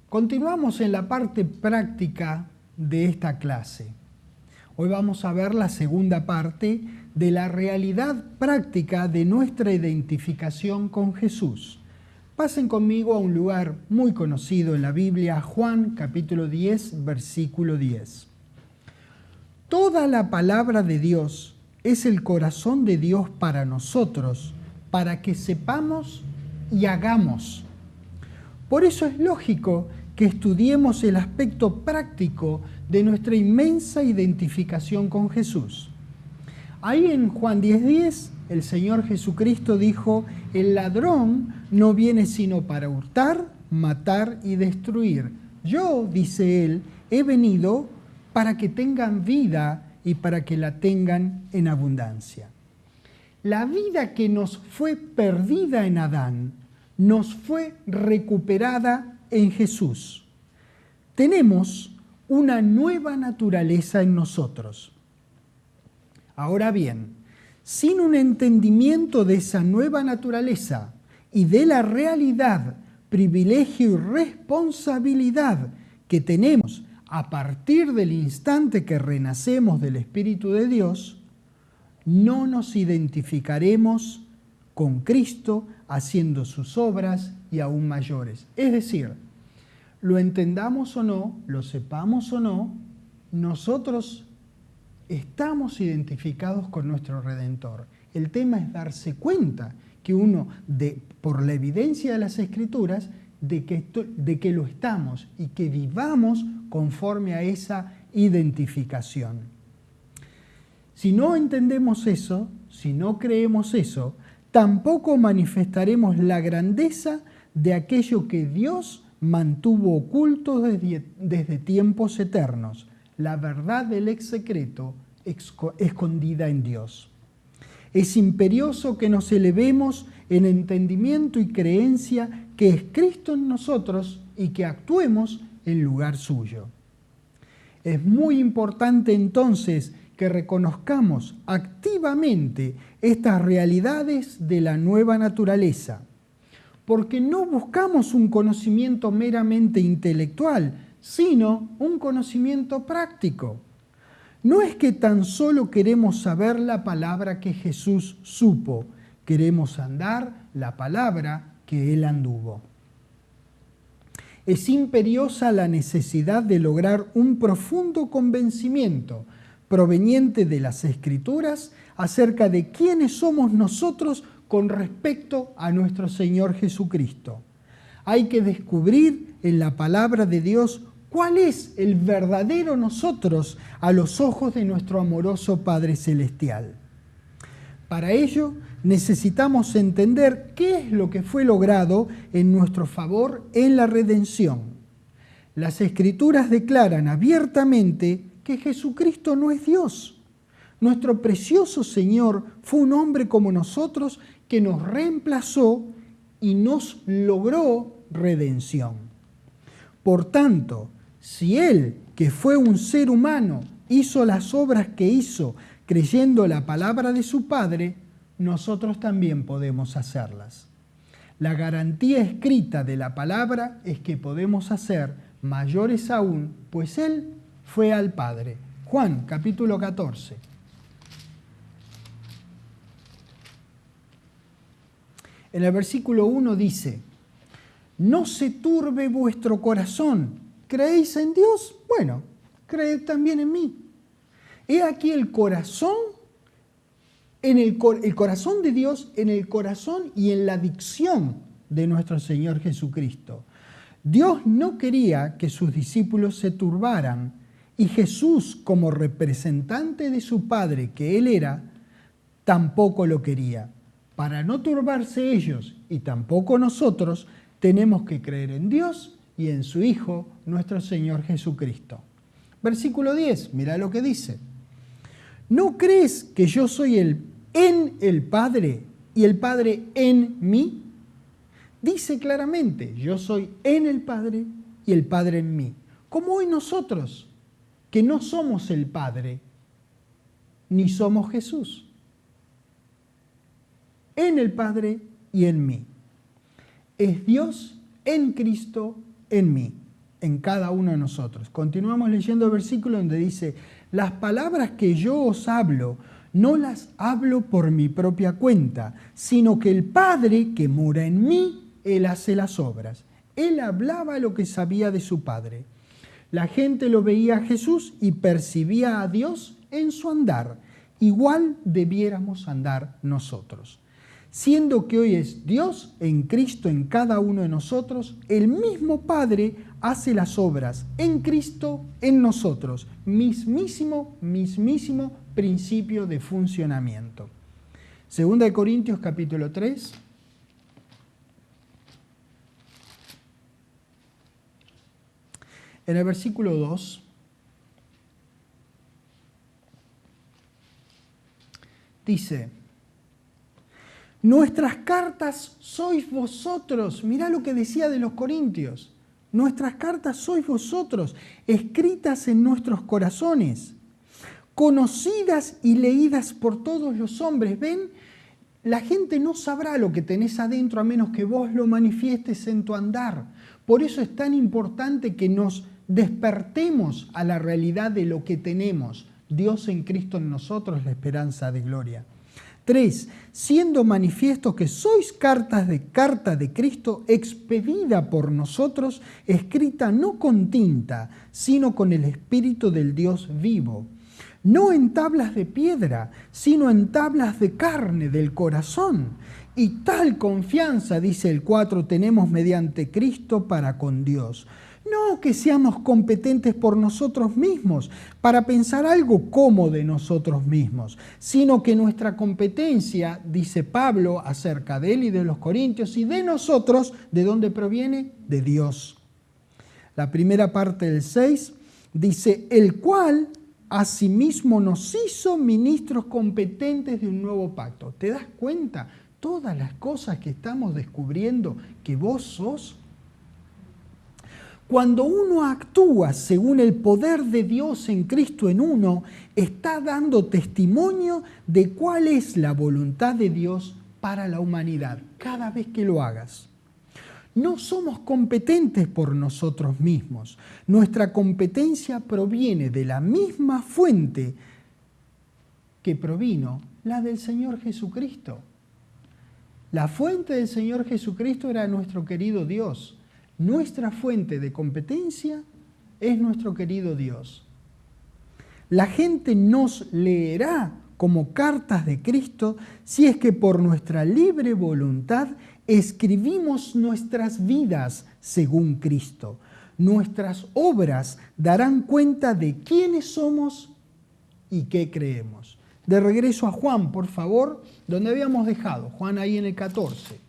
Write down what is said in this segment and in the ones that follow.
Continuamos en la parte práctica de esta clase. Hoy vamos a ver la segunda parte de la realidad práctica de nuestra identificación con Jesús. Pasen conmigo a un lugar muy conocido en la Biblia, Juan capítulo 10, versículo 10. Toda la palabra de Dios es el corazón de Dios para nosotros, para que sepamos y hagamos. Por eso es lógico que estudiemos el aspecto práctico de nuestra inmensa identificación con Jesús. Ahí en Juan 10:10, el Señor Jesucristo dijo: el ladrón no viene sino para hurtar, matar y destruir. Yo, dice él, he venido para que tengan vida y para que la tengan en abundancia. La vida que nos fue perdida en Adán, nos fue recuperada en Jesús. Tenemos una nueva naturaleza en nosotros. Ahora bien, sin un entendimiento de esa nueva naturaleza y de la realidad, privilegio y responsabilidad que tenemos a partir del instante que renacemos del Espíritu de Dios, no nos identificaremos con Cristo haciendo sus obras y aún mayores. Es decir, lo entendamos o no, lo sepamos o no, nosotros estamos identificados con nuestro Redentor. El tema es darse cuenta que uno, por la evidencia de las Escrituras, de que lo estamos y que vivamos conforme a esa identificación. Si no entendemos eso, si no creemos eso, tampoco manifestaremos la grandeza de aquello que Dios mantuvo oculto desde tiempos eternos, la verdad del ex secreto escondida en Dios. Es imperioso que nos elevemos en entendimiento y creencia que es Cristo en nosotros y que actuemos en lugar suyo. Es muy importante entonces que reconozcamos activamente estas realidades de la nueva naturaleza, porque no buscamos un conocimiento meramente intelectual, sino un conocimiento práctico. No es que tan solo queremos saber la palabra que Jesús supo, queremos andar la palabra que Él anduvo. Es imperiosa la necesidad de lograr un profundo convencimiento proveniente de las Escrituras acerca de quiénes somos nosotros con respecto a nuestro Señor Jesucristo. Hay que descubrir en la palabra de Dios cuál es el verdadero nosotros a los ojos de nuestro amoroso Padre Celestial. Para ello necesitamos entender qué es lo que fue logrado en nuestro favor en la redención. Las Escrituras declaran abiertamente que Jesucristo no es Dios. Nuestro precioso Señor fue un hombre como nosotros que nos reemplazó y nos logró redención. Por tanto, si Él, que fue un ser humano, hizo las obras que hizo creyendo la palabra de su Padre, nosotros también podemos hacerlas. La garantía escrita de la palabra es que podemos hacer mayores aún, pues Él fue al Padre. Juan, capítulo 14. En el versículo 1 dice: no se turbe vuestro corazón. ¿Creéis en Dios? Bueno, creed también en mí. He aquí el corazón, el corazón de Dios en el corazón y en la dicción de nuestro Señor Jesucristo. Dios no quería que sus discípulos se turbaran, y Jesús, como representante de su Padre que Él era, tampoco lo quería. Para no turbarse ellos y tampoco nosotros, tenemos que creer en Dios y en su Hijo, nuestro Señor Jesucristo. Versículo 10, mira lo que dice. ¿No crees que yo soy en el Padre y el Padre en mí? Dice claramente, yo soy en el Padre y el Padre en mí. Como hoy nosotros, que no somos el Padre, ni somos Jesús. En el Padre y en mí. Es Dios en Cristo en mí. en cada uno de nosotros. Continuamos leyendo el versículo donde dice, las palabras que yo os hablo, no las hablo por mi propia cuenta, sino que el Padre que mora en mí, Él hace las obras. Él hablaba lo que sabía de su Padre. La gente lo veía a Jesús y percibía a Dios en su andar. Igual debiéramos andar nosotros. Siendo que hoy es Dios en Cristo en cada uno de nosotros, el mismo Padre hace las obras en Cristo en nosotros. Mismísimo principio de funcionamiento. Segunda de Corintios capítulo 3. En el versículo 2 dice, nuestras cartas sois vosotros. Mirá lo que decía de los corintios. Nuestras cartas sois vosotros, escritas en nuestros corazones, conocidas y leídas por todos los hombres. ¿Ven? La gente no sabrá lo que tenés adentro a menos que vos lo manifiestes en tu andar. Por eso es tan importante que nos despertemos a la realidad de lo que tenemos. Dios en Cristo en nosotros, la esperanza de gloria. 3. Siendo manifiesto que sois carta de Cristo, expedida por nosotros, escrita no con tinta, sino con el Espíritu del Dios vivo. No en tablas de piedra, sino en tablas de carne del corazón. Y tal confianza, dice el 4, tenemos mediante Cristo para con Dios. No que seamos competentes por nosotros mismos para pensar algo como de nosotros mismos, sino que nuestra competencia, dice Pablo acerca de él y de los corintios y de nosotros, ¿de dónde proviene? De Dios. La primera parte del 6 dice, el cual asimismo nos hizo ministros competentes de un nuevo pacto. ¿Te das cuenta? Todas las cosas que estamos descubriendo que vos sos. Cuando uno actúa según el poder de Dios en Cristo en uno, está dando testimonio de cuál es la voluntad de Dios para la humanidad, cada vez que lo hagas. No somos competentes por nosotros mismos. Nuestra competencia proviene de la misma fuente que provino la del Señor Jesucristo. La fuente del Señor Jesucristo era nuestro querido Dios. Nuestra fuente de competencia es nuestro querido Dios. La gente nos leerá como cartas de Cristo si es que por nuestra libre voluntad escribimos nuestras vidas según Cristo. Nuestras obras darán cuenta de quiénes somos y qué creemos. De regreso a Juan, por favor, donde habíamos dejado. Juan ahí en el 14.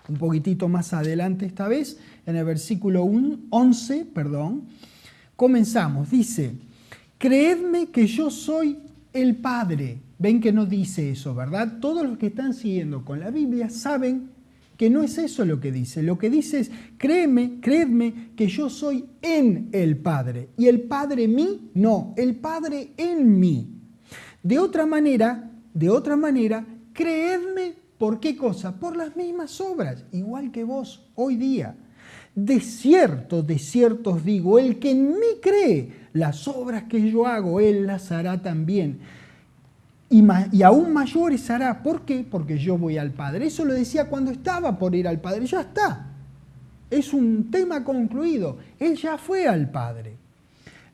Un poquitito más adelante esta vez, en el versículo 11, comenzamos. Dice, creedme que yo soy el Padre. Ven que no dice eso, ¿verdad? Todos los que están siguiendo con la Biblia saben que no es eso lo que dice. Lo que dice es, creedme que yo soy en el Padre. ¿Y el Padre en mí? No, el Padre en mí. De otra manera, creedme. ¿Por qué cosa? Por las mismas obras, igual que vos hoy día. De cierto os digo, el que en mí cree, las obras que yo hago, él las hará también. Y aún mayores hará. ¿Por qué? Porque yo voy al Padre. Eso lo decía cuando estaba por ir al Padre. Ya está. Es un tema concluido. Él ya fue al Padre.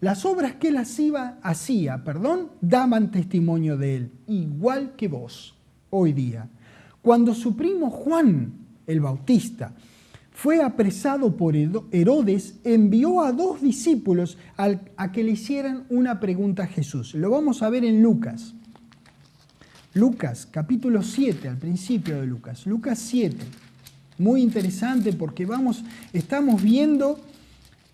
Las obras que él hacía, daban testimonio de él, igual que vos hoy día. Cuando su primo Juan el Bautista fue apresado por Herodes, envió a 2 discípulos a que le hicieran una pregunta a Jesús. Lo vamos a ver en Lucas. Lucas, capítulo 7, al principio de Lucas. Lucas 7. Muy interesante porque estamos viendo,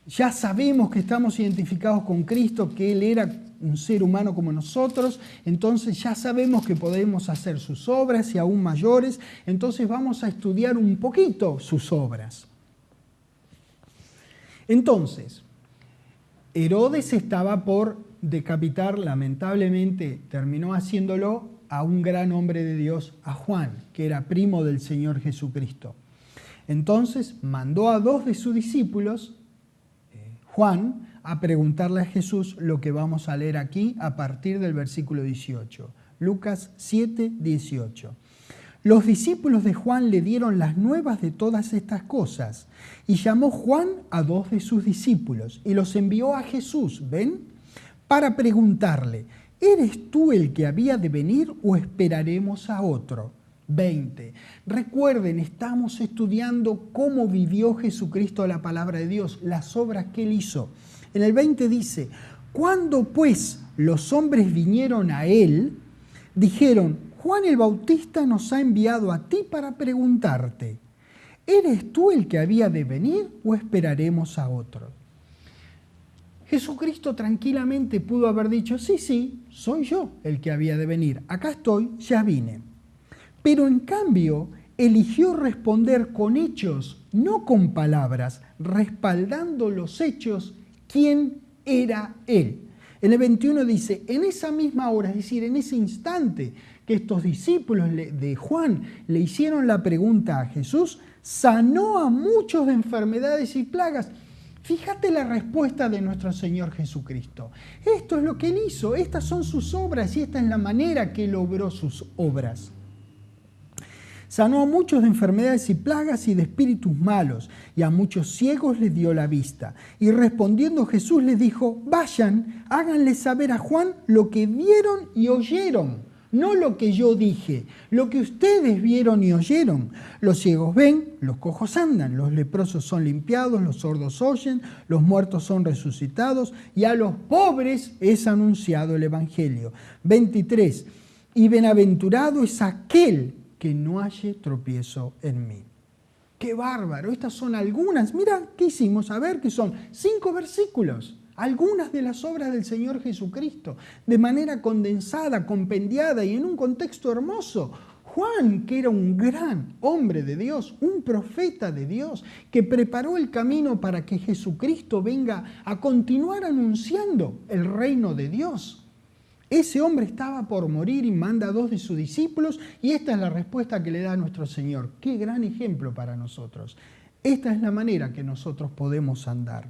ya sabemos que estamos identificados con Cristo, que Él era un ser humano como nosotros, entonces ya sabemos que podemos hacer sus obras y aún mayores, entonces vamos a estudiar un poquito sus obras. Entonces, Herodes estaba por decapitar, lamentablemente terminó haciéndolo a un gran hombre de Dios, a Juan, que era primo del Señor Jesucristo. Entonces mandó a 2 de sus discípulos, Juan, a preguntarle a Jesús lo que vamos a leer aquí a partir del versículo 18. Lucas 7, 18. Los discípulos de Juan le dieron las nuevas de todas estas cosas y llamó Juan a 2 de sus discípulos y los envió a Jesús, ¿ven? Para preguntarle, ¿eres tú el que había de venir o esperaremos a otro? 20. Recuerden, estamos estudiando cómo vivió Jesucristo la palabra de Dios, las obras que Él hizo. En el 20 dice, cuando pues los hombres vinieron a Él, dijeron, Juan el Bautista nos ha enviado a ti para preguntarte, ¿eres tú el que había de venir o esperaremos a otro? Jesucristo tranquilamente pudo haber dicho, sí, soy yo el que había de venir, acá estoy, ya vine. Pero en cambio, eligió responder con hechos, no con palabras, respaldando los hechos, quién era Él. En el 21 dice, en esa misma hora, es decir, en ese instante que estos discípulos de Juan le hicieron la pregunta a Jesús, sanó a muchos de enfermedades y plagas. Fíjate la respuesta de nuestro Señor Jesucristo. Esto es lo que Él hizo, estas son sus obras y esta es la manera que Él obró sus obras. Sanó a muchos de enfermedades y plagas y de espíritus malos, y a muchos ciegos les dio la vista. Y respondiendo Jesús les dijo, vayan, háganle saber a Juan lo que vieron y oyeron, no lo que yo dije, lo que ustedes vieron y oyeron. Los ciegos ven, los cojos andan, los leprosos son limpiados, los sordos oyen, los muertos son resucitados, y a los pobres es anunciado el Evangelio. 23. Y bienaventurado es aquel que no halle tropiezo en mí. ¡Qué bárbaro! Estas son algunas, mira, ¿qué hicimos? A ver, que son 5 versículos, algunas de las obras del Señor Jesucristo, de manera condensada, compendiada y en un contexto hermoso. Juan, que era un gran hombre de Dios, un profeta de Dios, que preparó el camino para que Jesucristo venga a continuar anunciando el reino de Dios. Ese hombre estaba por morir y manda a 2 de sus discípulos y esta es la respuesta que le da a nuestro Señor. ¡Qué gran ejemplo para nosotros! Esta es la manera que nosotros podemos andar.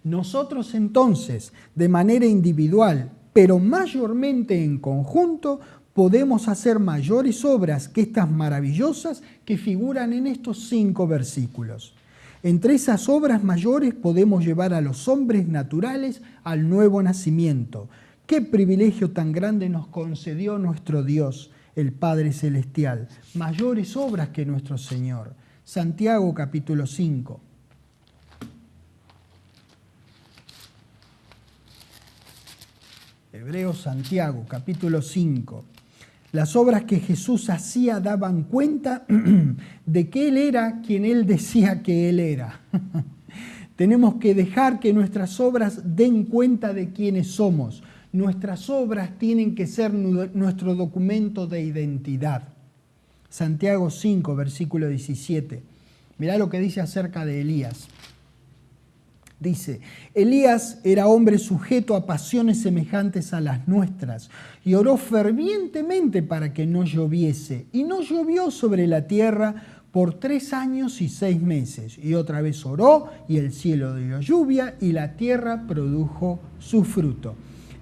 Nosotros entonces, de manera individual, pero mayormente en conjunto, podemos hacer mayores obras que estas maravillosas que figuran en estos 5 versículos. Entre esas obras mayores podemos llevar a los hombres naturales al nuevo nacimiento. ¡Qué privilegio tan grande nos concedió nuestro Dios, el Padre Celestial! Mayores obras que nuestro Señor. Santiago capítulo 5. Hebreos Santiago capítulo 5. Las obras que Jesús hacía daban cuenta de que Él era quien Él decía que Él era. Tenemos que dejar que nuestras obras den cuenta de quiénes somos. Nuestras obras tienen que ser nuestro documento de identidad. Santiago 5, versículo 17. Mirá lo que dice acerca de Elías. Dice, Elías era hombre sujeto a pasiones semejantes a las nuestras y oró fervientemente para que no lloviese. Y no llovió sobre la tierra por 3 años y 6 meses. Y otra vez oró y el cielo dio lluvia y la tierra produjo su fruto.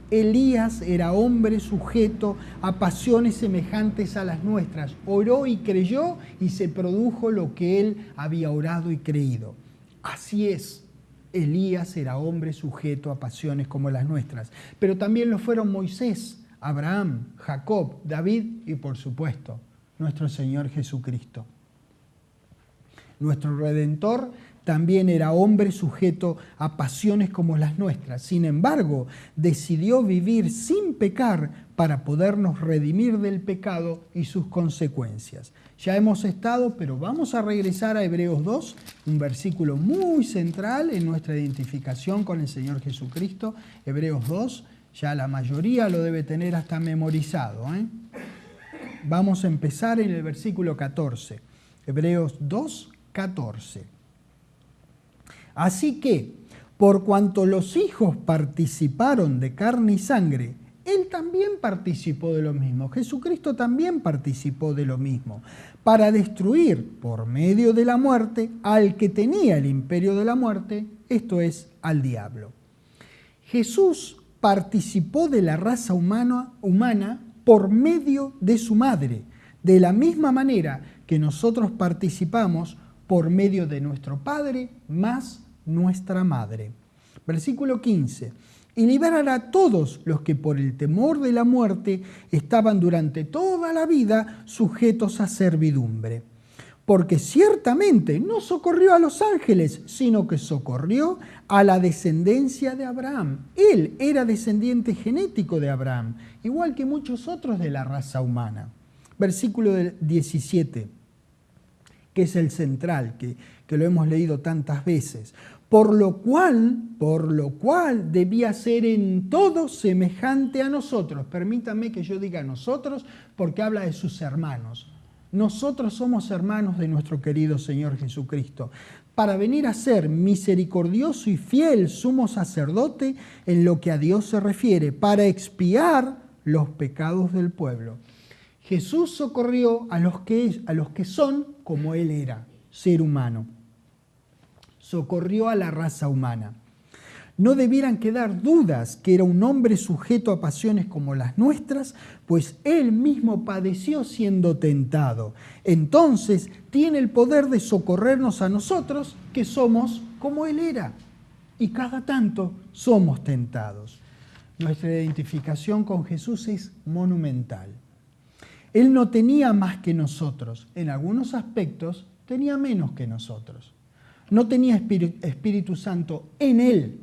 Elías era hombre sujeto a pasiones semejantes a las nuestras. Oró y creyó y se produjo lo que él había orado y creído. Así es. Elías era hombre sujeto a pasiones como las nuestras, pero también lo fueron Moisés, Abraham, Jacob, David y por supuesto nuestro Señor Jesucristo. Nuestro Redentor también era hombre sujeto a pasiones como las nuestras. Sin embargo, decidió vivir sin pecar para podernos redimir del pecado y sus consecuencias. Ya hemos estado, pero vamos a regresar a Hebreos 2, un versículo muy central en nuestra identificación con el Señor Jesucristo. Hebreos 2, ya la mayoría lo debe tener hasta memorizado, Vamos a empezar en el versículo 14. Hebreos 2, 14. Así que, por cuanto los hijos participaron de carne y sangre, Él también participó de lo mismo. Jesucristo también participó de lo mismo, para destruir por medio de la muerte al que tenía el imperio de la muerte, esto es, al diablo. Jesús participó de la raza humana por medio de su madre, de la misma manera que nosotros participamos por medio de nuestro Padre más nuestra Madre. Versículo 15. Y liberará a todos los que por el temor de la muerte estaban durante toda la vida sujetos a servidumbre. Porque ciertamente no socorrió a los ángeles, sino que socorrió a la descendencia de Abraham. Él era descendiente genético de Abraham, igual que muchos otros de la raza humana. Versículo 17, que es el central, que lo hemos leído tantas veces. Por lo cual debía ser en todo semejante a nosotros. Permítanme que yo diga nosotros, porque habla de sus hermanos. Nosotros somos hermanos de nuestro querido Señor Jesucristo, para venir a ser misericordioso y fiel sumo sacerdote en lo que a Dios se refiere, para expiar los pecados del pueblo. Jesús socorrió a los que son como Él era, ser humano. Socorrió a la raza humana. No debieran quedar dudas que era un hombre sujeto a pasiones como las nuestras, pues Él mismo padeció siendo tentado. Entonces tiene el poder de socorrernos a nosotros, que somos como Él era. Y cada tanto somos tentados. Nuestra identificación con Jesús es monumental. Él no tenía más que nosotros. En algunos aspectos tenía menos que nosotros. No tenía Espíritu Santo en Él.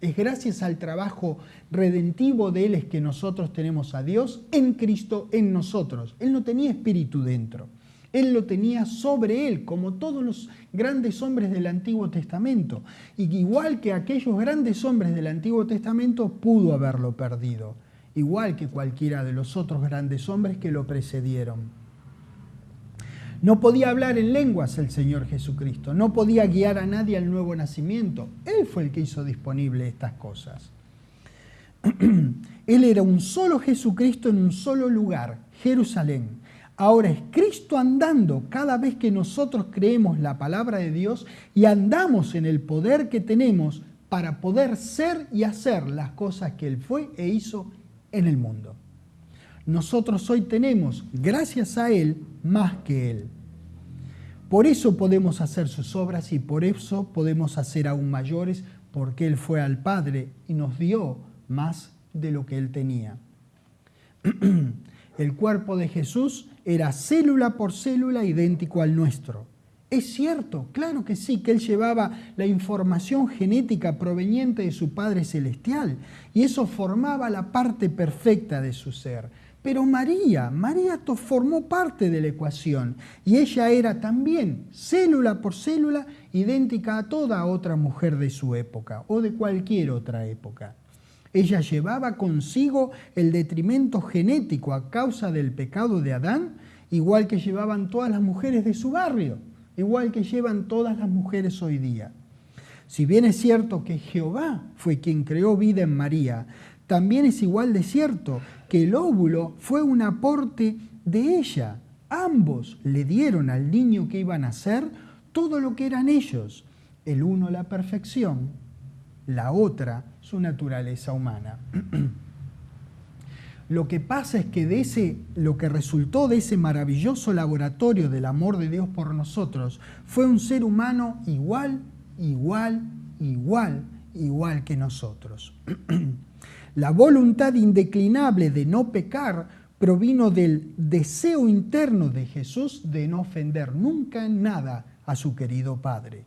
Es gracias al trabajo redentivo de Él es que nosotros tenemos a Dios en Cristo en nosotros. Él no tenía Espíritu dentro. Él lo tenía sobre Él, como todos los grandes hombres del Antiguo Testamento. Y igual que aquellos grandes hombres del Antiguo Testamento, pudo haberlo perdido. Igual que cualquiera de los otros grandes hombres que lo precedieron. No podía hablar en lenguas el Señor Jesucristo, no podía guiar a nadie al nuevo nacimiento. Él fue el que hizo disponible estas cosas. Él era un solo Jesucristo en un solo lugar, Jerusalén. Ahora es Cristo andando cada vez que nosotros creemos la palabra de Dios y andamos en el poder que tenemos para poder ser y hacer las cosas que Él fue e hizo en el mundo. Nosotros hoy tenemos, gracias a Él, más que Él. Por eso podemos hacer sus obras y por eso podemos hacer aún mayores, porque Él fue al Padre y nos dio más de lo que Él tenía. El cuerpo de Jesús era célula por célula idéntico al nuestro. Es cierto, claro que sí, que Él llevaba la información genética proveniente de su Padre Celestial y eso formaba la parte perfecta de su ser. Pero María formó parte de la ecuación y ella era también, célula por célula, idéntica a toda otra mujer de su época o de cualquier otra época. Ella llevaba consigo el detrimento genético a causa del pecado de Adán, igual que llevaban todas las mujeres de su barrio, igual que llevan todas las mujeres hoy día. Si bien es cierto que Jehová fue quien creó vida en María, también es igual de cierto que el óvulo fue un aporte de ella. Ambos le dieron al niño que iban a nacer todo lo que eran ellos. El uno la perfección, la otra su naturaleza humana. Lo que pasa es que lo que resultó de ese maravilloso laboratorio del amor de Dios por nosotros fue un ser humano igual que nosotros. La voluntad indeclinable de no pecar provino del deseo interno de Jesús de no ofender nunca en nada a su querido Padre.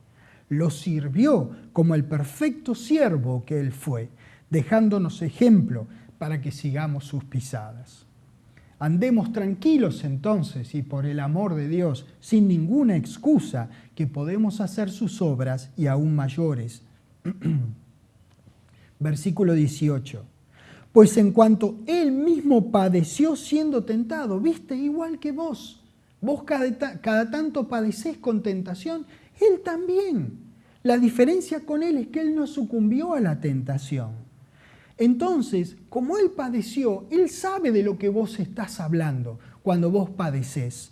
Lo sirvió como el perfecto siervo que Él fue, dejándonos ejemplo para que sigamos sus pisadas. Andemos tranquilos entonces y por el amor de Dios, sin ninguna excusa, que podemos hacer sus obras y aún mayores. Versículo 18. Pues en cuanto Él mismo padeció siendo tentado, viste, igual que vos cada tanto padecés con tentación, Él también. La diferencia con Él es que Él no sucumbió a la tentación. Entonces, como Él padeció, Él sabe de lo que vos estás hablando cuando vos padecés.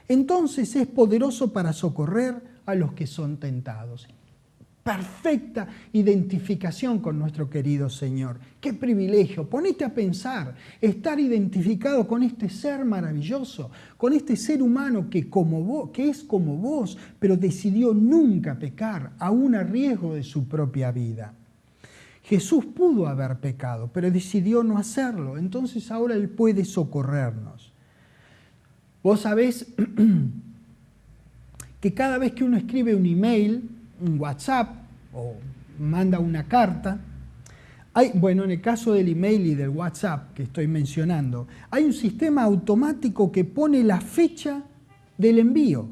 Entonces es poderoso para socorrer a los que son tentados. Perfecta identificación con nuestro querido Señor. ¡Qué privilegio! Ponete a pensar, estar identificado con este ser maravilloso, con este ser humano que es como vos, pero decidió nunca pecar, aún a riesgo de su propia vida. Jesús pudo haber pecado, pero decidió no hacerlo. Entonces ahora Él puede socorrernos. Vos sabés que cada vez que uno escribe un email, un WhatsApp o manda una carta, en el caso del email y del WhatsApp que estoy mencionando, hay un sistema automático que pone la fecha del envío.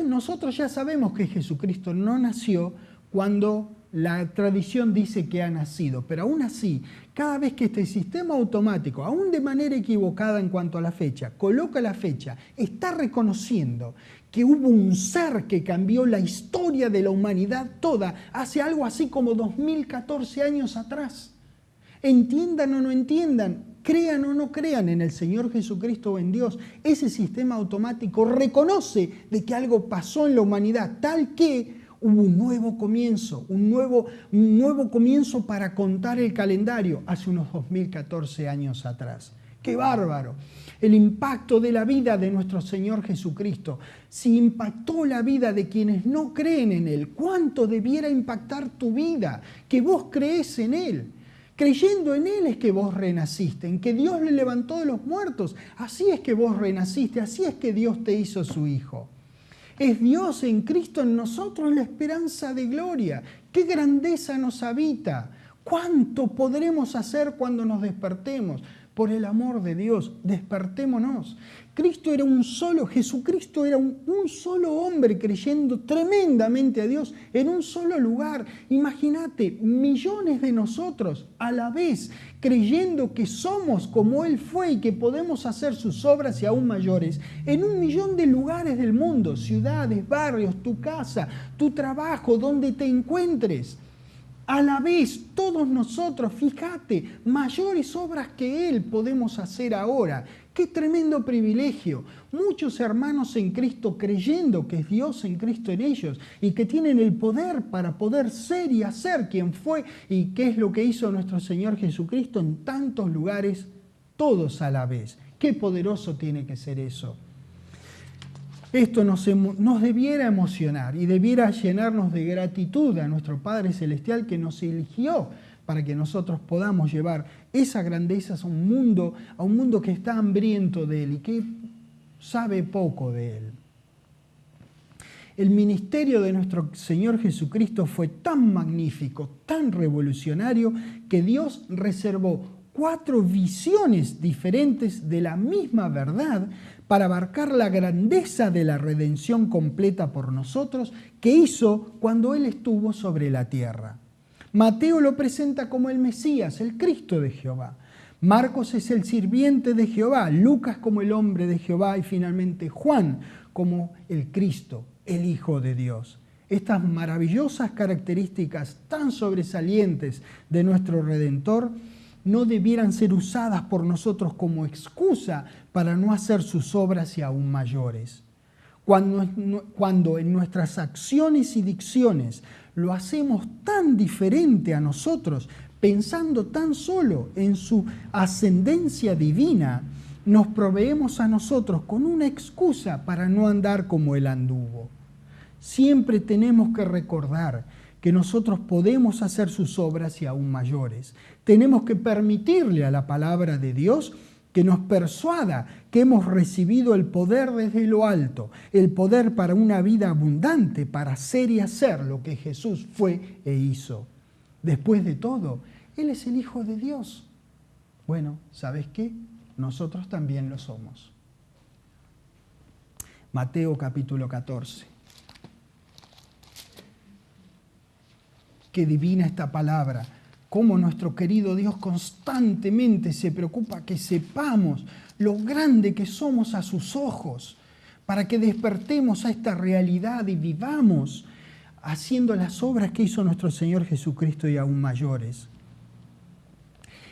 Nosotros ya sabemos que Jesucristo no nació cuando la tradición dice que ha nacido, pero aún así, cada vez que este sistema automático, aún de manera equivocada en cuanto a la fecha, coloca la fecha, está reconociendo que hubo un ser que cambió la historia de la humanidad toda hace algo así como 2014 años atrás. Entiendan o no entiendan, crean o no crean en el Señor Jesucristo o en Dios, ese sistema automático reconoce de que algo pasó en la humanidad tal que hubo un nuevo comienzo, un nuevo comienzo para contar el calendario hace unos 2014 años atrás. ¡Qué bárbaro! El impacto de la vida de nuestro Señor Jesucristo. Si impactó la vida de quienes no creen en Él, ¿cuánto debiera impactar tu vida? Que vos crees en Él. Creyendo en Él es que vos renaciste, en que Dios le levantó de los muertos. Así es que vos renaciste, así es que Dios te hizo su Hijo. Es Dios en Cristo en nosotros la esperanza de gloria. ¡Qué grandeza nos habita! ¿Cuánto podremos hacer cuando nos despertemos? Por el amor de Dios, despertémonos. Jesucristo era un solo hombre creyendo tremendamente a Dios en un solo lugar. Imagínate, millones de nosotros a la vez creyendo que somos como Él fue y que podemos hacer sus obras y aún mayores en 1.000.000 de lugares del mundo, ciudades, barrios, tu casa, tu trabajo, donde te encuentres. A la vez, todos nosotros, fíjate, mayores obras que Él podemos hacer ahora. ¡Qué tremendo privilegio! Muchos hermanos en Cristo creyendo que es Dios en Cristo en ellos y que tienen el poder para poder ser y hacer quien fue y qué es lo que hizo nuestro Señor Jesucristo en tantos lugares, todos a la vez. ¡Qué poderoso tiene que ser eso! Esto nos debiera emocionar y debiera llenarnos de gratitud a nuestro Padre Celestial que nos eligió para que nosotros podamos llevar esa grandeza a un mundo que está hambriento de Él y que sabe poco de Él. El ministerio de nuestro Señor Jesucristo fue tan magnífico, tan revolucionario, que Dios reservó 4 visiones diferentes de la misma verdad para abarcar la grandeza de la redención completa por nosotros que hizo cuando Él estuvo sobre la tierra. Mateo lo presenta como el Mesías, el Cristo de Jehová. Marcos es el sirviente de Jehová, Lucas como el hombre de Jehová y finalmente Juan como el Cristo, el Hijo de Dios. Estas maravillosas características tan sobresalientes de nuestro Redentor no debieran ser usadas por nosotros como excusa para no hacer sus obras y aún mayores. Cuando en nuestras acciones y dicciones lo hacemos tan diferente a nosotros, pensando tan solo en su ascendencia divina, nos proveemos a nosotros con una excusa para no andar como Él anduvo. Siempre tenemos que recordar que nosotros podemos hacer sus obras y aún mayores. Tenemos que permitirle a la palabra de Dios que nos persuada que hemos recibido el poder desde lo alto, el poder para una vida abundante, para ser y hacer lo que Jesús fue e hizo. Después de todo, Él es el Hijo de Dios. Bueno, ¿sabes qué? Nosotros también lo somos. Mateo capítulo 14. Qué divina esta palabra, cómo nuestro querido Dios constantemente se preocupa que sepamos lo grande que somos a sus ojos, para que despertemos a esta realidad y vivamos haciendo las obras que hizo nuestro Señor Jesucristo y aún mayores.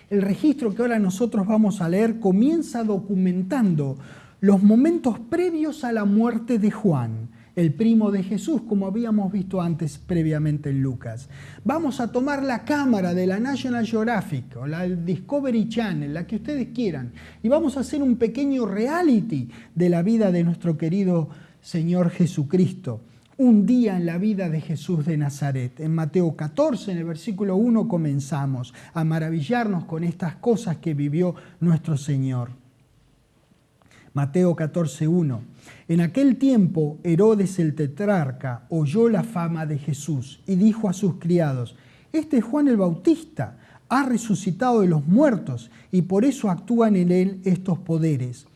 El registro que ahora nosotros vamos a leer comienza documentando los momentos previos a la muerte de Juan, el primo de Jesús, como habíamos visto antes previamente en Lucas. Vamos a tomar la cámara de la National Geographic o la Discovery Channel, la que ustedes quieran, y vamos a hacer un pequeño reality de la vida de nuestro querido Señor Jesucristo. Un día en la vida de Jesús de Nazaret. En Mateo 14, en el versículo 1, comenzamos a maravillarnos con estas cosas que vivió nuestro Señor. Mateo 14, 1. En aquel tiempo, Herodes el tetrarca oyó la fama de Jesús y dijo a sus criados: este es Juan el Bautista, ha resucitado de los muertos y por eso actúan en él estos poderes.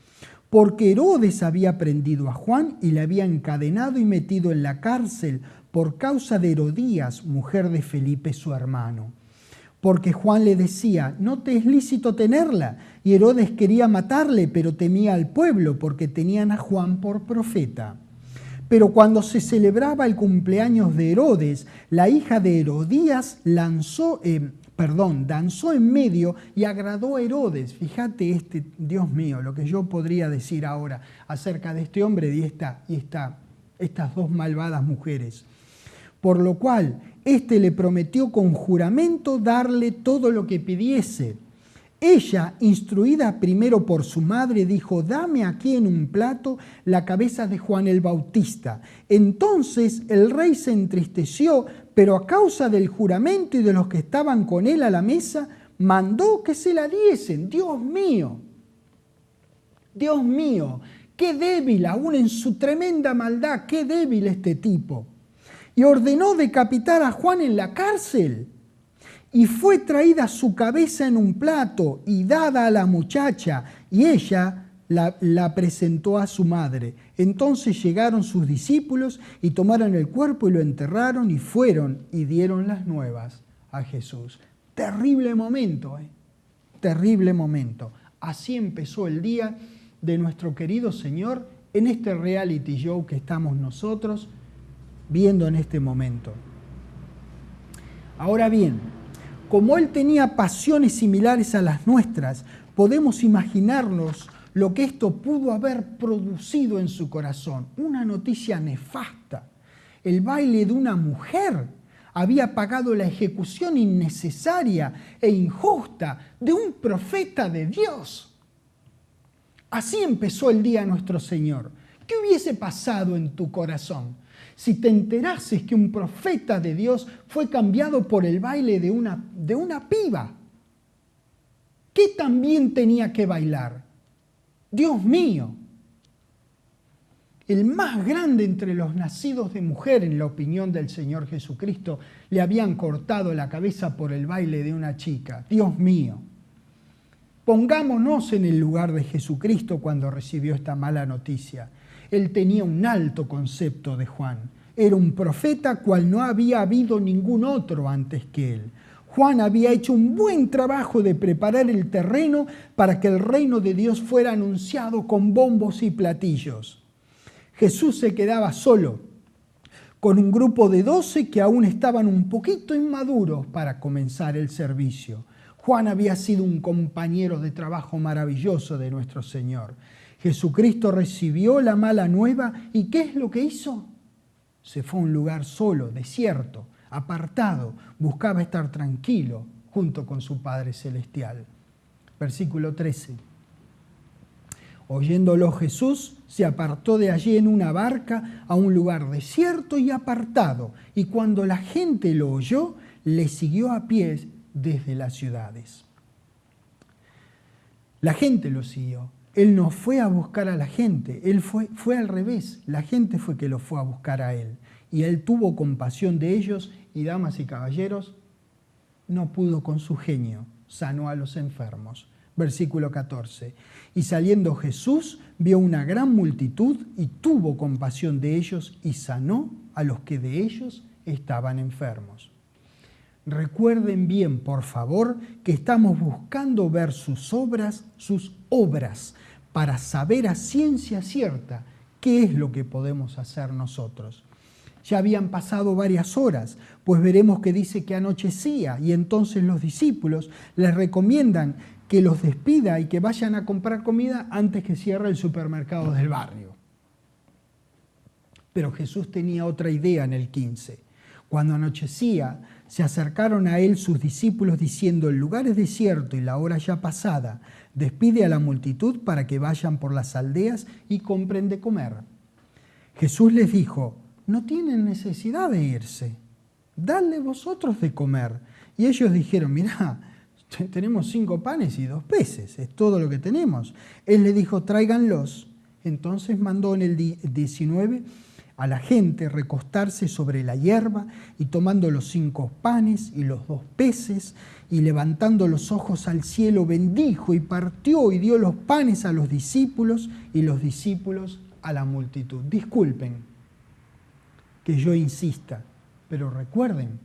Porque Herodes había prendido a Juan y le había encadenado y metido en la cárcel por causa de Herodías, mujer de Felipe su hermano. Porque Juan le decía: no te es lícito tenerla. Y Herodes quería matarle, pero temía al pueblo, porque tenían a Juan por profeta. Pero cuando se celebraba el cumpleaños de Herodes, la hija de Herodías danzó en medio y agradó a Herodes. Fíjate Dios mío, lo que yo podría decir ahora acerca de este hombre y estas dos malvadas mujeres. Por lo cual, le prometió con juramento darle todo lo que pidiese. Ella, instruida primero por su madre, dijo: dame aquí en un plato la cabeza de Juan el Bautista. Entonces el rey se entristeció, pero a causa del juramento y de los que estaban con él a la mesa, mandó que se la diesen. Dios mío, qué débil, aún en su tremenda maldad, qué débil este tipo. Y ordenó decapitar a Juan en la cárcel. Y fue traída su cabeza en un plato y dada a la muchacha, y ella la presentó a su madre. Entonces llegaron sus discípulos y tomaron el cuerpo y lo enterraron y fueron y dieron las nuevas a Jesús. Terrible momento, terrible momento. Así empezó el día de nuestro querido Señor en este reality show que estamos nosotros viendo en este momento. Ahora bien, como Él tenía pasiones similares a las nuestras, podemos imaginarnos lo que esto pudo haber producido en su corazón. Una noticia nefasta. El baile de una mujer había pagado la ejecución innecesaria e injusta de un profeta de Dios. Así empezó el día de nuestro Señor. ¿Qué hubiese pasado en tu corazón si te enterases que un profeta de Dios fue cambiado por el baile de una piba? ¿Qué también tenía que bailar? Dios mío, el más grande entre los nacidos de mujer, en la opinión del Señor Jesucristo, le habían cortado la cabeza por el baile de una chica. Dios mío. Pongámonos en el lugar de Jesucristo cuando recibió esta mala noticia. Él tenía un alto concepto de Juan. Era un profeta cual no había habido ningún otro antes que él. Juan había hecho un buen trabajo de preparar el terreno para que el reino de Dios fuera anunciado con bombos y platillos. Jesús se quedaba solo, con un grupo de 12 que aún estaban un poquito inmaduros para comenzar el servicio. Juan había sido un compañero de trabajo maravilloso de nuestro Señor. Jesucristo recibió la mala nueva y ¿qué es lo que hizo? Se fue a un lugar solo, desierto, apartado, buscaba estar tranquilo junto con su Padre Celestial. Versículo 13. Oyéndolo Jesús, se apartó de allí en una barca a un lugar desierto y apartado, y cuando la gente lo oyó, le siguió a pie desde las ciudades. La gente lo siguió. Él no fue a buscar a la gente, él fue al revés. La gente fue que lo fue a buscar a él. Y él tuvo compasión de ellos y, damas y caballeros, no pudo con su genio, sanó a los enfermos. Versículo 14. Y saliendo Jesús, vio una gran multitud y tuvo compasión de ellos y sanó a los que de ellos estaban enfermos. Recuerden bien, por favor, que estamos buscando ver sus obras, para saber a ciencia cierta qué es lo que podemos hacer nosotros. Ya habían pasado varias horas, pues veremos que dice que anochecía y entonces los discípulos les recomiendan que los despida y que vayan a comprar comida antes que cierre el supermercado del barrio. Pero Jesús tenía otra idea en el 15. Cuando anochecía, se acercaron a él sus discípulos diciendo: el lugar es desierto y la hora ya pasada. Despide a la multitud para que vayan por las aldeas y compren de comer. Jesús les dijo: no tienen necesidad de irse. Dadle vosotros de comer. Y ellos dijeron: mirá, tenemos 5 panes y 2 peces, es todo lo que tenemos. Él les dijo: tráiganlos. Entonces mandó en el 19 a la gente recostarse sobre la hierba, y tomando los 5 panes y los 2 peces, y levantando los ojos al cielo, bendijo y partió y dio los panes a los discípulos y los discípulos a la multitud. Disculpen que yo insista, pero recuerden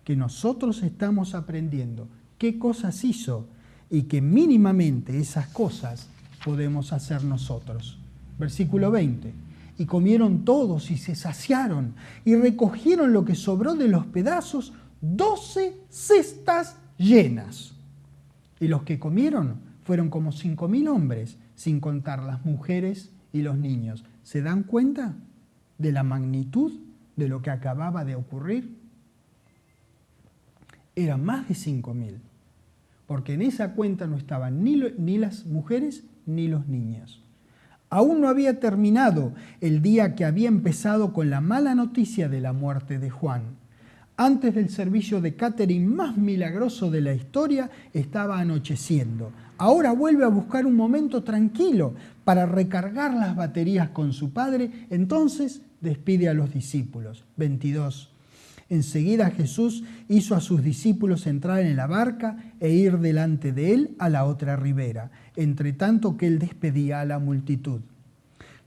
que nosotros estamos aprendiendo qué cosas hizo y que mínimamente esas cosas podemos hacer nosotros. Versículo 20. Y comieron todos y se saciaron y recogieron lo que sobró de los pedazos, 12 cestas llenas. Y los que comieron fueron como 5.000 hombres, sin contar las mujeres y los niños. ¿Se dan cuenta de la magnitud de lo que acababa de ocurrir? Eran más de 5.000, porque en esa cuenta no estaban ni las mujeres ni los niños. Aún no había terminado el día que había empezado con la mala noticia de la muerte de Juan. Antes del servicio de catering más milagroso de la historia, estaba anocheciendo. Ahora vuelve a buscar un momento tranquilo para recargar las baterías con su padre. Entonces despide a los discípulos. 22. Enseguida Jesús hizo a sus discípulos entrar en la barca e ir delante de él a la otra ribera, entre tanto que él despedía a la multitud.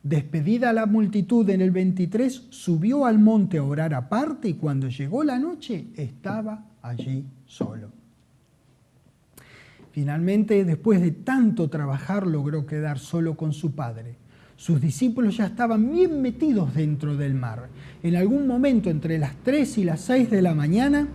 Despedida la multitud en el 23, subió al monte a orar aparte, y cuando llegó la noche estaba allí solo. Finalmente, después de tanto trabajar, logró quedar solo con su padre. Sus discípulos ya estaban bien metidos dentro del mar. En algún momento entre las 3 y las 6 de la mañana,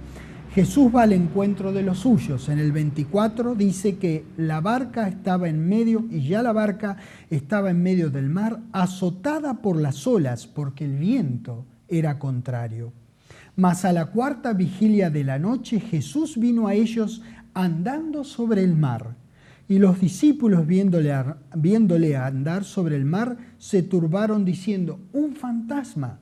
Jesús va al encuentro de los suyos. En el 24 dice que la barca estaba en medio, y ya la barca estaba en medio del mar, azotada por las olas, porque el viento era contrario. Mas a la 4ª vigilia de la noche, Jesús vino a ellos andando sobre el mar. Y los discípulos, viéndole andar sobre el mar, se turbaron diciendo: un fantasma,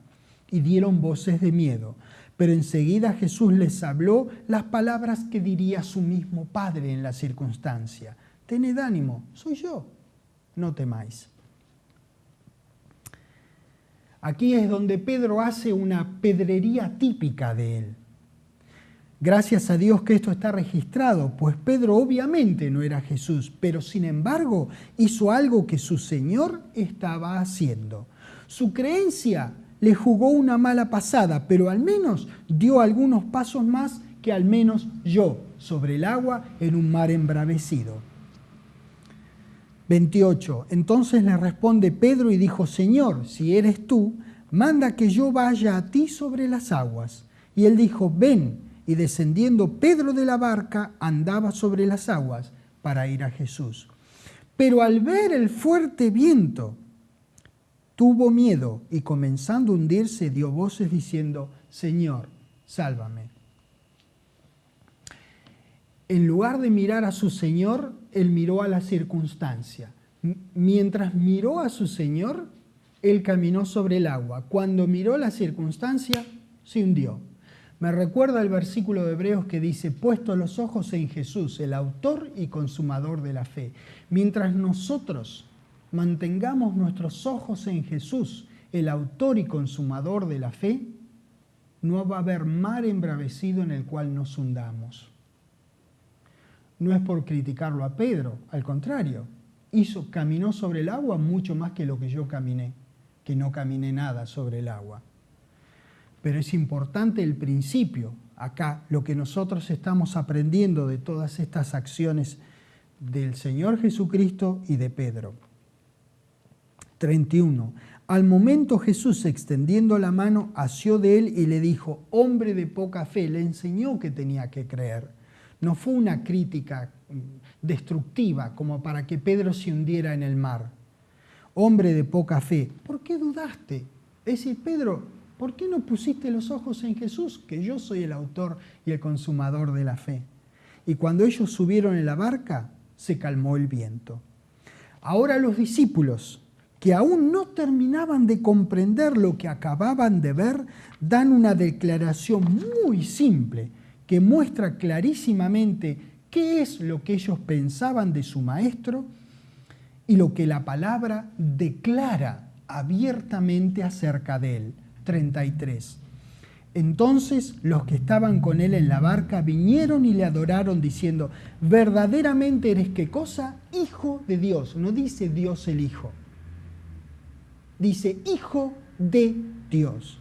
y dieron voces de miedo. Pero enseguida Jesús les habló las palabras que diría su mismo Padre en la circunstancia: tened ánimo, soy yo, no temáis. Aquí es donde Pedro hace una pedrería típica de él. Gracias a Dios que esto está registrado, pues Pedro obviamente no era Jesús, pero sin embargo hizo algo que su Señor estaba haciendo. Su creencia le jugó una mala pasada, pero al menos dio algunos pasos más que al menos yo sobre el agua en un mar embravecido. 28. Entonces le responde Pedro y dijo: Señor, si eres tú, manda que yo vaya a ti sobre las aguas. Y él dijo: ven. Y descendiendo Pedro de la barca, andaba sobre las aguas para ir a Jesús. Pero al ver el fuerte viento, tuvo miedo y, comenzando a hundirse, dio voces diciendo: Señor, sálvame. En lugar de mirar a su Señor, él miró a la circunstancia. Mientras miró a su Señor, él caminó sobre el agua. Cuando miró la circunstancia, se hundió. Me recuerda el versículo de Hebreos que dice: puesto los ojos en Jesús, el autor y consumador de la fe. Mientras nosotros mantengamos nuestros ojos en Jesús, el autor y consumador de la fe, no va a haber mar embravecido en el cual nos hundamos. No es por criticarlo a Pedro, al contrario, caminó sobre el agua mucho más que lo que yo caminé, que no caminé nada sobre el agua. Pero es importante el principio, acá, lo que nosotros estamos aprendiendo de todas estas acciones del Señor Jesucristo y de Pedro. 31. Al momento Jesús, extendiendo la mano, asió de él y le dijo: hombre de poca fe. Le enseñó que tenía que creer. No fue una crítica destructiva como para que Pedro se hundiera en el mar. Hombre de poca fe, ¿por qué dudaste? Es decir, Pedro, ¿por qué no pusiste los ojos en Jesús? Que yo soy el autor y el consumador de la fe. Y cuando ellos subieron en la barca, se calmó el viento. Ahora los discípulos, que aún no terminaban de comprender lo que acababan de ver, dan una declaración muy simple que muestra clarísimamente qué es lo que ellos pensaban de su maestro y lo que la palabra declara abiertamente acerca de él. 33. Entonces los que estaban con él en la barca vinieron y le adoraron diciendo: verdaderamente eres, ¿qué cosa? Hijo de Dios. No dice Dios el Hijo. Dice Hijo de Dios.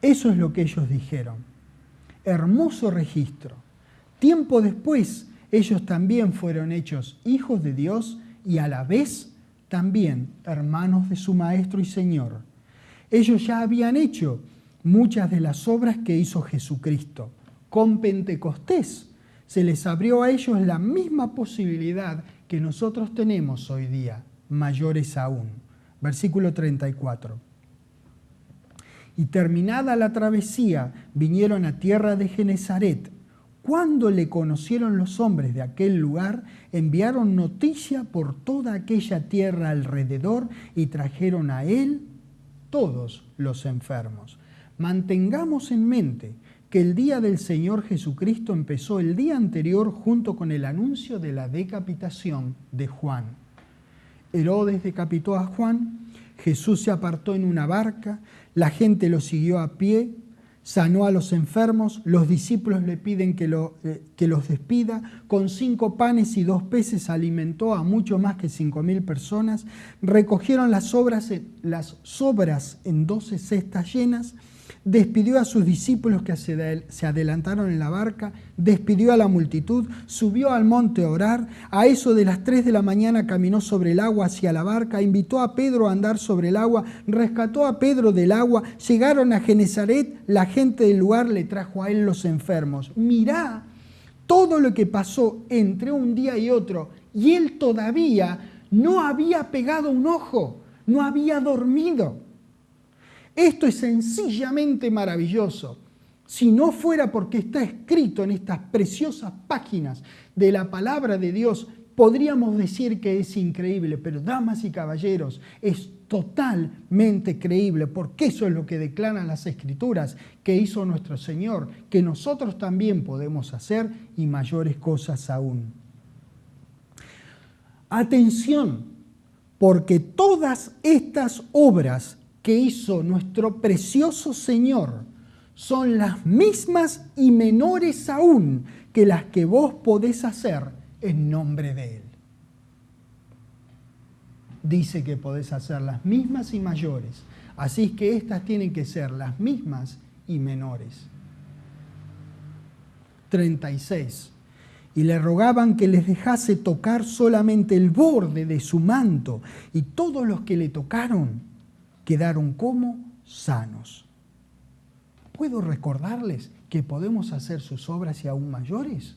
Eso es lo que ellos dijeron. Hermoso registro. Tiempo después, ellos también fueron hechos hijos de Dios y a la vez también hermanos de su Maestro y Señor. Ellos ya habían hecho muchas de las obras que hizo Jesucristo. Con Pentecostés se les abrió a ellos la misma posibilidad que nosotros tenemos hoy día, mayores aún. Versículo 34. Y terminada la travesía, vinieron a tierra de Genezaret. Cuando le conocieron los hombres de aquel lugar, enviaron noticia por toda aquella tierra alrededor y trajeron a él todos los enfermos. Mantengamos en mente que el día del Señor Jesucristo empezó el día anterior junto con el anuncio de la decapitación de Juan. Herodes decapitó a Juan, Jesús se apartó en una barca, la gente lo siguió a pie, sanó a los enfermos, los discípulos le piden que los despida, con 5 panes y 2 peces alimentó a mucho más que 5.000 personas, recogieron las sobras en 12 cestas llenas, despidió a sus discípulos que se adelantaron en la barca, despidió a la multitud, subió al monte a orar, a eso de las 3 de la mañana caminó sobre el agua hacia la barca, invitó a Pedro a andar sobre el agua, rescató a Pedro del agua, llegaron a Genezaret, la gente del lugar le trajo a él los enfermos. Mirá todo lo que pasó entre un día y otro, y él todavía no había pegado un ojo, no había dormido. Esto es sencillamente maravilloso. Si no fuera porque está escrito en estas preciosas páginas de la palabra de Dios, podríamos decir que es increíble, pero damas y caballeros, es totalmente creíble, porque eso es lo que declaran las Escrituras que hizo nuestro Señor, que nosotros también podemos hacer y mayores cosas aún. Atención, porque todas estas obras que hizo nuestro precioso Señor son las mismas y menores aún que las que vos podés hacer en nombre de Él. Dice que podés hacer las mismas y mayores, así es que estas tienen que ser las mismas y menores. 36. Y le rogaban que les dejase tocar solamente el borde de su manto, y todos los que le tocaron quedaron como sanos. ¿Puedo recordarles que podemos hacer sus obras y aún mayores?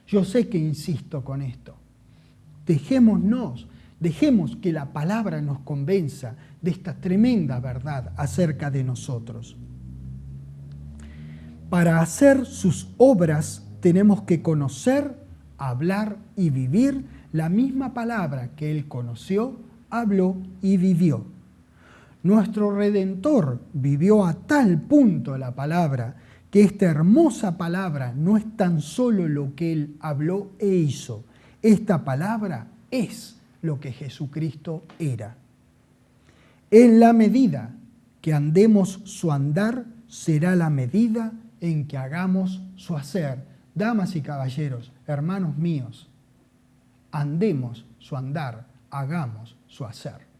Yo sé que insisto con esto. Dejemos que la palabra nos convenza de esta tremenda verdad acerca de nosotros. Para hacer sus obras tenemos que conocer, hablar y vivir la misma palabra que Él conoció, habló y vivió. Nuestro Redentor vivió a tal punto la palabra que esta hermosa palabra no es tan solo lo que Él habló e hizo. Esta palabra es lo que Jesucristo era. En la medida que andemos su andar, será la medida en que hagamos su hacer. Damas y caballeros, hermanos míos, andemos su andar, hagamos su hacer.